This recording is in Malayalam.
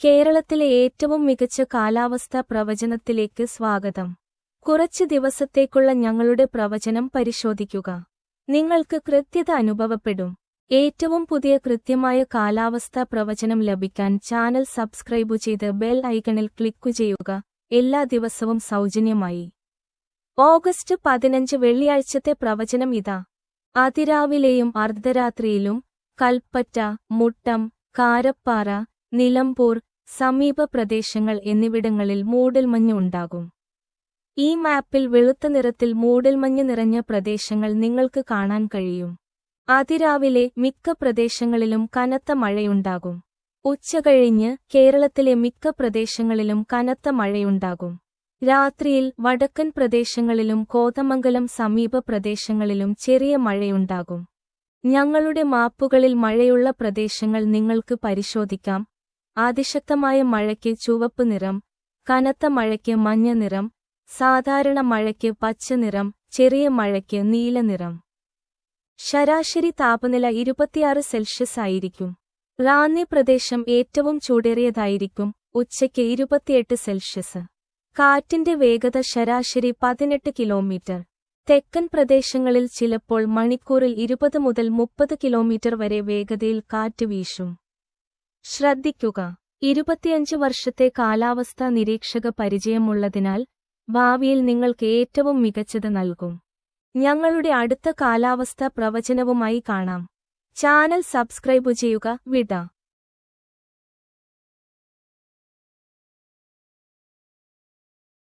കേരളത്തിലെ ഏറ്റവും മികച്ച കാലാവസ്ഥാ പ്രവചനത്തിലേക്ക് സ്വാഗതം. കുറച്ച് ദിവസത്തേക്കുള്ള ഞങ്ങളുടെ പ്രവചനം പരിശോധിക്കുക. നിങ്ങൾക്ക് കൃത്യത അനുഭവപ്പെടും. ഏറ്റവും പുതിയ കൃത്യമായ കാലാവസ്ഥാ പ്രവചനം ലഭിക്കാൻ ചാനൽ സബ്സ്ക്രൈബ് ചെയ്ത് ബെൽ ഐക്കണിൽ ക്ലിക്കു ചെയ്യുക. എല്ലാ ദിവസവും സൗജന്യമായി. ഓഗസ്റ്റ് 15 വെള്ളിയാഴ്ചത്തെ പ്രവചനം ഇതാ. അതിരാവിലെയും അർദ്ധരാത്രിയിലും കൽപ്പറ്റ, മുട്ടം, കാരപ്പാറ, നിലമ്പൂർ, സമീപ പ്രദേശങ്ങൾ എന്നിവിടങ്ങളിൽ മൂടൽമഞ്ഞ് ഉണ്ടാകും. ഈ മാപ്പിൽ വെളുത്ത നിറത്തിൽ മൂടൽമഞ്ഞ് നിറഞ്ഞ പ്രദേശങ്ങൾ നിങ്ങൾക്ക് കാണാൻ കഴിയും. അതിരാവിലെ മിക്ക പ്രദേശങ്ങളിലും കനത്ത മഴയുണ്ടാകും. ഉച്ചകഴിഞ്ഞ് കേരളത്തിലെ മിക്ക പ്രദേശങ്ങളിലും കനത്ത മഴയുണ്ടാകും. രാത്രിയിൽ വടക്കൻ പ്രദേശങ്ങളിലും കോതമംഗലം സമീപ പ്രദേശങ്ങളിലും ചെറിയ മഴയുണ്ടാകും. ഞങ്ങളുടെ മാപ്പുകളിൽ മഴയുള്ള പ്രദേശങ്ങൾ നിങ്ങൾക്ക് പരിശോധിക്കാം. അതിശക്തമായ മഴയ്ക്ക് ചുവപ്പ് നിറം, കനത്ത മഴയ്ക്ക് മഞ്ഞ നിറം, സാധാരണ മഴയ്ക്ക് പച്ച നിറം, ചെറിയ മഴയ്ക്ക് നീല നിറം. ശരാശരി താപനില 26 സെൽഷ്യസ് ആയിരിക്കും. റാന്നി പ്രദേശം ഏറ്റവും ചൂടേറിയതായിരിക്കും, ഉച്ചയ്ക്ക് 28 സെൽഷ്യസ്. കാറ്റിന്റെ വേഗത ശരാശരി 18 കിലോമീറ്റർ. തെക്കൻ പ്രദേശങ്ങളിൽ ചിലപ്പോൾ മണിക്കൂറിൽ 20 മുതൽ 30 കിലോമീറ്റർ വരെ വേഗതയിൽ കാറ്റ് വീശും. ശ്രദ്ധിക്കുക. 25 വർഷത്തെ കാലാവസ്ഥാ നിരീക്ഷക പരിചയമുള്ളതിനാൽ ഭാവിയിൽ നിങ്ങൾക്ക് ഏറ്റവും മികച്ചത് നൽകും. ഞങ്ങളുടെ അടുത്ത കാലാവസ്ഥാ പ്രവചനവുമായി കാണാം. ചാനൽ സബ്സ്ക്രൈബ് ചെയ്യുക. വിട.